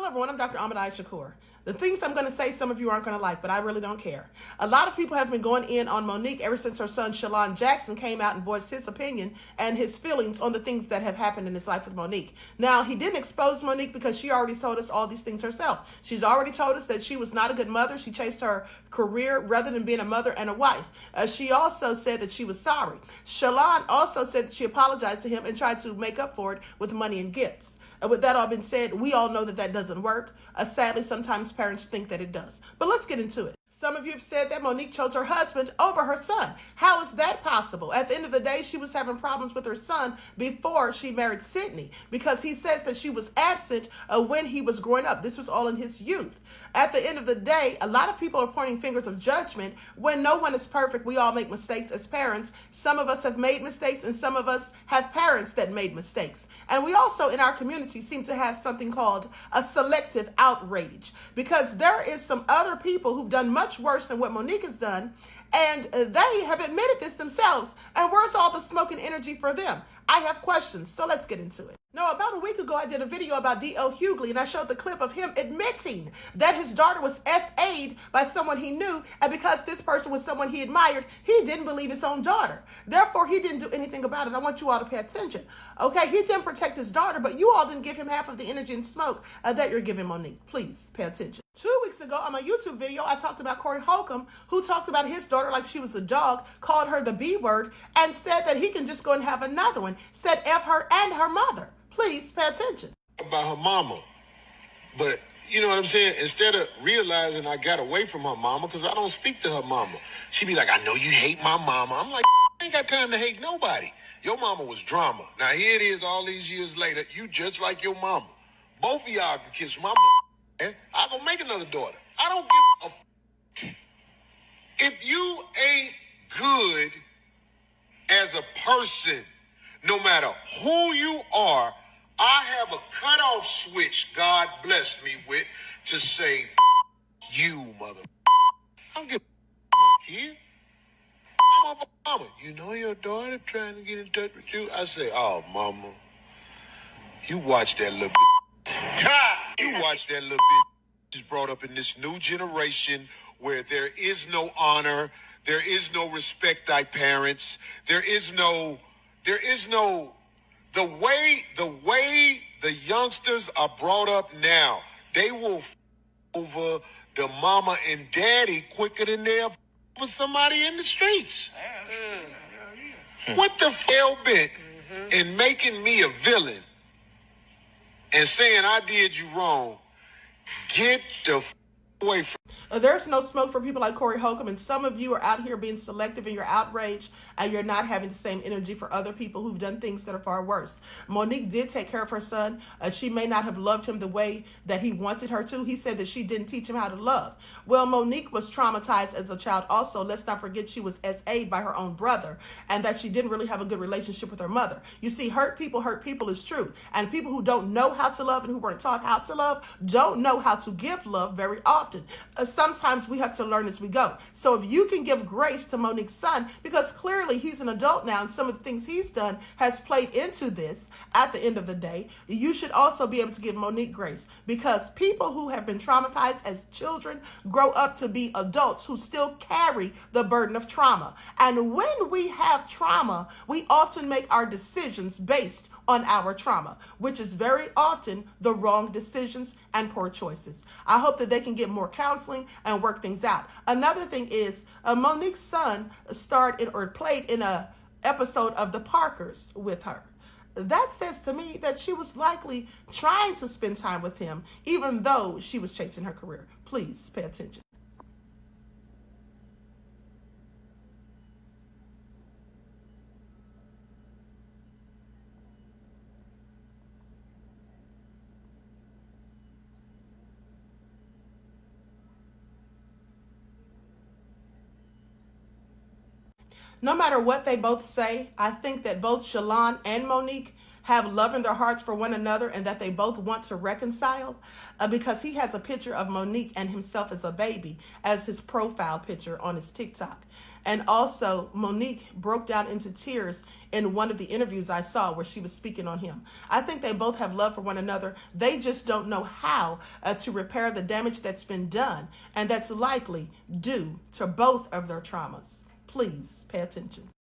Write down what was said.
everyone, I'm Dr. Ahmadai Shakur. The things I'm going to say, some of you aren't going to like, but I really don't care. A lot of people have been going in on Monique ever since her son, Shalon Jackson, came out and voiced his opinion and his feelings on the things that have happened in his life with Monique. Now, he didn't expose Monique because she already told us all these things herself. She's already told us that she was not a good mother. She chased her career rather than being a mother and a wife. She also said that she was sorry. Shalon also said that she apologized to him and tried to make up for it with money and gifts. With that all been said, we all know that that doesn't work. Sadly, sometimes parents think that it does. But let's get into it. Some of you have said that Monique chose her husband over her son. How is that possible? At the end of the day, she was having problems with her son before she married Sydney because he says that she was absent when he was growing up. This was all in his youth. At the end of the day, a lot of people are pointing fingers of judgment when no one is perfect. We all make mistakes as parents. Some of us have made mistakes and some of us have parents that made mistakes. And we also in our community seem to have something called a selective outrage because there is some other people who've done much worse than what Monique has done, and they have admitted this themselves. And where's all the smoke and energy for them? I have questions, so let's get into it. Now, about a week ago, I did a video about D.L. Hughley, and I showed the clip of him admitting that his daughter was S.A.'d by someone he knew, and because this person was someone he admired, he didn't believe his own daughter. Therefore, he didn't do anything about it. I want you all to pay attention. Okay, he didn't protect his daughter, but you all didn't give him half of the energy and smoke that you're giving Monique. Please pay attention. 2 weeks ago on my YouTube video, I talked about Corey Holcomb, who talked about his daughter like she was a dog, called her the B word, and said that he can just go and have another one, said F her and her mother. Please pay attention. About her mama. But, you know what I'm saying? Instead of realizing I got away from her mama, because I don't speak to her mama. She be like, I know you hate my mama. I'm like, I ain't got time to hate nobody. Your mama was drama. Now, here it is all these years later. You just like your mama. Both of y'all can kiss my mama. I gonna make another daughter. I don't give a if you ain't good as a person, no matter who you are, I have a cutoff switch God blessed me with to say, you mother. I don't give my kid. I'm a mama. You know your daughter trying to get in touch with you? I say, oh, mama, you watch that little bitch. You watch that little bitch. She's brought up in this new generation where there is no honor, there is no respect thy parents, there is no the way the youngsters are brought up now, they will over the mama and daddy quicker than they'll over somebody in the streets. What the hell bit in making me a villain and saying I did you wrong? Get the away from. There's no smoke for people like Corey Holcomb, and some of you are out here being selective in your outrage, and you're not having the same energy for other people who've done things that are far worse. Monique did take care of her son. She may not have loved him the way that he wanted her to. He said that she didn't teach him how to love. Well, Monique was traumatized as a child also. Let's not forget she was S.A.'d by her own brother, and that she didn't really have a good relationship with her mother. You see, hurt people is true, and people who don't know how to love and who weren't taught how to love don't know how to give love very often. Sometimes we have to learn as we go. So if you can give grace to Monique's son, because clearly he's an adult now and some of the things he's done has played into this at the end of the day, you should also be able to give Monique grace, because people who have been traumatized as children grow up to be adults who still carry the burden of trauma. And when we have trauma, we often make our decisions based on our trauma, which is very often the wrong decisions and poor choices. I hope that they can get more counseling and work things out. Another thing is Monique's son starred in or played in a episode of The Parkers with her. That says to me that she was likely trying to spend time with him, even though she was chasing her career. Please pay attention. No matter what they both say, I think that both Shalon and Monique have love in their hearts for one another and that they both want to reconcile, because he has a picture of Monique and himself as a baby as his profile picture on his TikTok. And also, Monique broke down into tears in one of the interviews I saw where she was speaking on him. I think they both have love for one another. They just don't know how to repair the damage that's been done, and that's likely due to both of their traumas. Please pay attention.